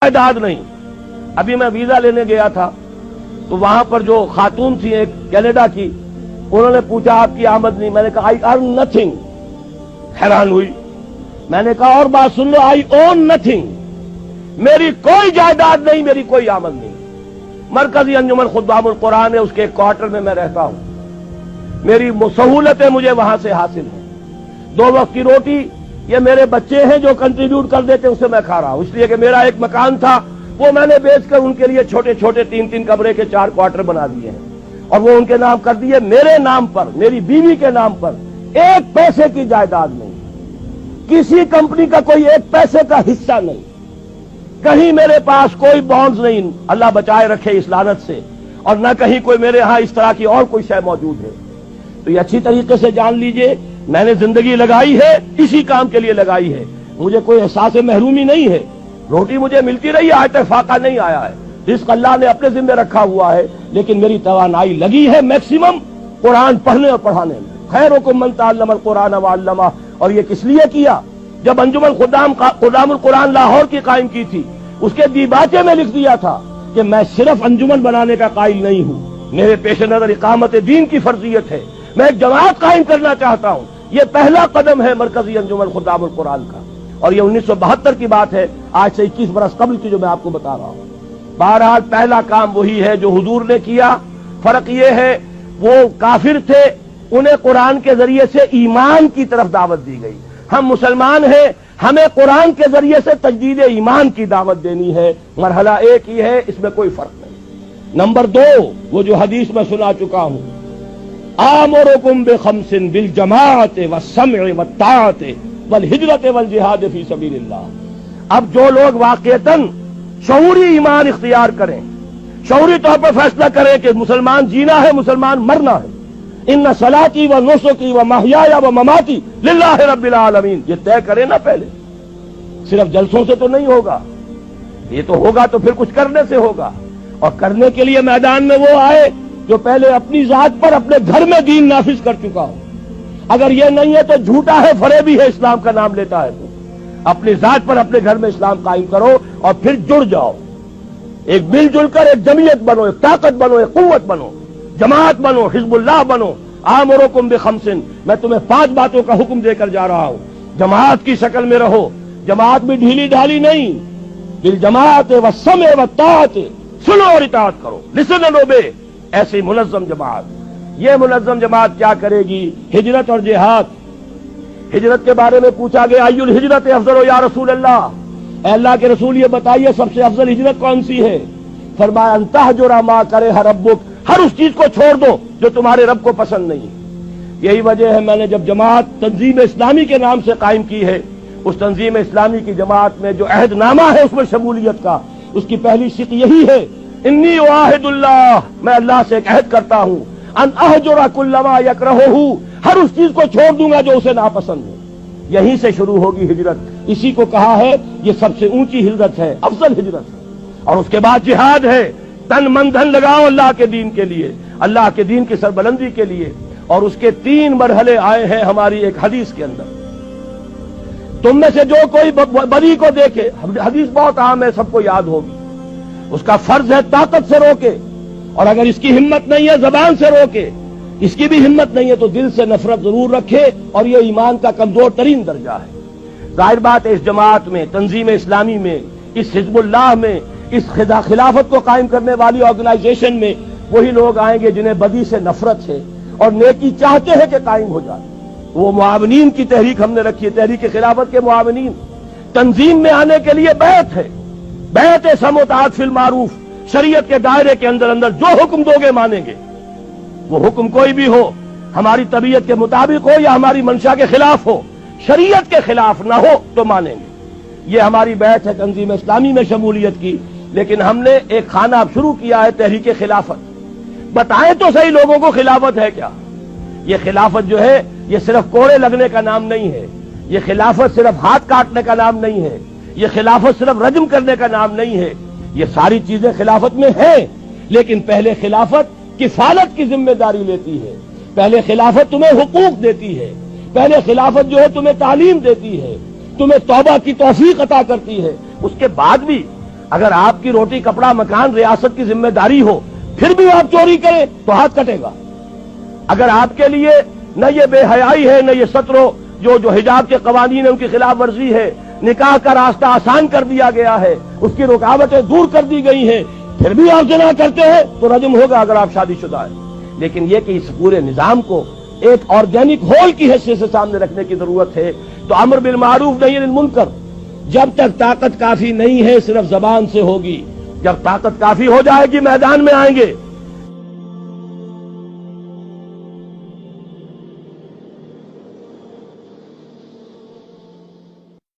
جائیداد نہیں. ابھی میں ویزا لینے گیا تھا تو وہاں پر جو خاتون تھی ایک کینیڈا کی, انہوں نے پوچھا آپ کی آمدنی. میں نے کہا آئی ارن نتھنگ. حیران ہوئی. میں نے کہا اور بات سن لو, آئی اون نتھنگ. میری کوئی جائیداد نہیں, میری کوئی آمد نہیں. مرکزی انجمن خدام القرآن ہے, اس کے ایک کوارٹر میں میں رہتا ہوں. میری سہولتیں مجھے وہاں سے حاصل ہیں. 2 وقت کی روٹی یہ میرے بچے ہیں جو کنٹریبیوٹ کر دیتے ہیں, اس سے میں کھا رہا ہوں. اس لیے کہ میرا ایک مکان تھا وہ میں نے بیچ کر ان کے لیے چھوٹے چھوٹے 3 کمرے کے 4 کوارٹر بنا دیے ہیں, اور وہ ان کے نام کر دیے. میرے نام پر, میری بیوی کے نام پر 1 پیسے کی جائیداد نہیں, کسی کمپنی کا کوئی 1 پیسے کا حصہ نہیں, کہیں میرے پاس کوئی بانڈز نہیں, اللہ بچائے رکھے اس لعنت سے, اور نہ کہیں کوئی میرے ہاں اس طرح کی اور کوئی شے موجود ہے. تو یہ اچھی طریقے سے جان لیجئے, میں نے زندگی لگائی ہے اسی کام کے لیے لگائی ہے. مجھے کوئی احساس محرومی نہیں ہے. روٹی مجھے ملتی رہی ہے, آج تک فاقہ نہیں آیا ہے. رزق اللہ نے اپنے ذمہ رکھا ہوا ہے, لیکن میری توانائی لگی ہے میکسیمم قرآن پڑھنے اور پڑھانے میں. خیرکم من تعلم القرآن وعلمہ. اور یہ کس لیے کیا؟ جب انجمن خدام القرآن لاہور کی قائم کی تھی, اس کے دیباچے میں لکھ دیا تھا کہ میں صرف انجمن بنانے کا قائل نہیں ہوں, میرے پیش نظر اقامت دین کی فرضیت ہے, میں ایک جماعت قائم کرنا چاہتا ہوں. یہ پہلا قدم ہے مرکزی انجمن خدام القرآن کا, اور یہ 1972 کی بات ہے, آج سے 21 برس قبل کی جو میں آپ کو بتا رہا ہوں. بہرحال پہلا کام وہی ہے جو حضور نے کیا. فرق یہ ہے وہ کافر تھے, انہیں قرآن کے ذریعے سے ایمان کی طرف دعوت دی گئی. ہم مسلمان ہیں, ہمیں قرآن کے ذریعے سے تجدید ایمان کی دعوت دینی ہے. مرحلہ ایک ہی ہے, اس میں کوئی فرق نہیں. نمبر 2, وہ جو حدیث میں سنا چکا ہوں, آمرکم بخمس بالجماعت والسمع والطاعت والہجرت والجہاد فی سبیل اللہ. اب جو لوگ واقعتاً شعوری ایمان اختیار کریں, شعوری طور پر فیصلہ کریں کہ مسلمان جینا ہے, مسلمان مرنا ہے, ان صلاتی و نسکی و محیایا و مماتی للہ رب العالمین, یہ طے کریں نا پہلے. صرف جلسوں سے تو نہیں ہوگا, یہ تو ہوگا تو پھر کچھ کرنے سے ہوگا. اور کرنے کے لیے میدان میں وہ آئے جو پہلے اپنی ذات پر اپنے گھر میں دین نافذ کر چکا ہو. اگر یہ نہیں ہے تو جھوٹا ہے, فریبی ہے, اسلام کا نام لیتا ہے. تو اپنی ذات پر اپنے گھر میں اسلام قائم کرو اور پھر جڑ جاؤ, ایک مل جل کر ایک جمعیت بنو, ایک طاقت بنو, ایک قوت بنو, جماعت بنو, حزب اللہ بنو. آمرکم بخمس, میں تمہیں 5 باتوں کا حکم دے کر جا رہا ہوں. جماعت کی شکل میں رہو, جماعت بھی ڈھیلی ڈھالی نہیں. بالجماعت والسمع والطاعت, سنو اور اطاعت کرو, لسن اینڈ اوبے. ایسی منظم جماعت. یہ منظم جماعت کیا کرے گی؟ ہجرت اور جہاد. ہجرت کے بارے میں پوچھا گیا, ای الہجرت افضل یا رسول اللہ, اے اللہ کے رسول یہ بتائیے سب سے افضل ہجرت کون سی ہے؟ فرمایا ان تہجر ما کرہ ربک, ہر اس چیز کو چھوڑ دو جو تمہارے رب کو پسند نہیں. یہی وجہ ہے میں نے جب جماعت تنظیم اسلامی کے نام سے قائم کی ہے, اس تنظیم اسلامی کی جماعت میں جو عہد نامہ ہے اس میں شمولیت کا, اس کی پہلی شق یہی ہے, انی اعاہد اللہ, میں اللہ سے ایک عہد کرتا ہوں, ان اہجر کل ما یکرہہ, ہر اس چیز کو چھوڑ دوں گا جو اسے ناپسند ہے. یہیں سے شروع ہوگی ہجرت. اسی کو کہا ہے یہ سب سے اونچی ہجرت ہے, افضل ہجرت ہے. اور اس کے بعد جہاد ہے, تن من دھن لگاؤ اللہ کے دین کے لیے, اللہ کے دین کی سربلندی کے لیے. اور اس کے 3 مرحلے آئے ہیں ہماری ایک حدیث کے اندر. تم میں سے جو کوئی بری کو دیکھے, حدیث بہت عام ہے, سب کو یاد ہوگی, اس کا فرض ہے طاقت سے روکے, اور اگر اس کی ہمت نہیں ہے زبان سے روکے, اس کی بھی ہمت نہیں ہے تو دل سے نفرت ضرور رکھے, اور یہ ایمان کا کمزور ترین درجہ ہے. ظاہر بات ہے اس جماعت میں, تنظیم اسلامی میں, اس حزب اللہ میں, اس خلافت کو قائم کرنے والی آرگنائزیشن میں وہی لوگ آئیں گے جنہیں بدی سے نفرت ہے اور نیکی چاہتے ہیں کہ قائم ہو جائے. وہ معاونین کی تحریک ہم نے رکھی ہے, تحریک خلافت کے معاونین. تنظیم میں آنے کے لیے بیعت ہے, بیعت سمع و طاعت فی المعروف, شریعت کے دائرے کے اندر اندر جو حکم دو گے مانیں گے. وہ حکم کوئی بھی ہو, ہماری طبیعت کے مطابق ہو یا ہماری منشا کے خلاف ہو, شریعت کے خلاف نہ ہو تو مانیں گے. یہ ہماری بیعت ہے تنظیم اسلامی میں شمولیت کی. لیکن ہم نے ایک خانہ اب شروع کیا ہے, تحریک خلافت. بتائیں تو صحیح لوگوں کو خلافت ہے کیا؟ یہ خلافت جو ہے یہ صرف کوڑے لگنے کا نام نہیں ہے, یہ خلافت صرف ہاتھ کاٹنے کا نام نہیں ہے, یہ خلافت صرف رجم کرنے کا نام نہیں ہے. یہ ساری چیزیں خلافت میں ہیں, لیکن پہلے خلافت کفالت کی ذمہ داری لیتی ہے, پہلے خلافت تمہیں حقوق دیتی ہے, پہلے خلافت جو ہے تمہیں تعلیم دیتی ہے, تمہیں توبہ کی توفیق عطا کرتی ہے. اس کے بعد بھی اگر آپ کی روٹی کپڑا مکان ریاست کی ذمہ داری ہو پھر بھی آپ چوری کریں تو ہاتھ کٹے گا. اگر آپ کے لیے نہ یہ بے حیائی ہے، نہ یہ سترو جو حجاب کے قوانین ہیں ان کی خلاف ورزی ہے، نکاح کا راستہ آسان کر دیا گیا ہے، اس کی رکاوٹیں دور کر دی گئی ہیں، پھر بھی آپ زنا کرتے ہیں تو رجم ہوگا اگر آپ شادی شدہ ہیں. لیکن یہ کہ اس پورے نظام کو ایک آرگینک ہول کی حیثیت سے سامنے رکھنے کی ضرورت ہے. تو امر بالمعروف نہی عن المنکر جب تک طاقت کافی نہیں ہے صرف زبان سے ہوگی. جب طاقت کافی ہو جائے گی میدان میں آئیں گے.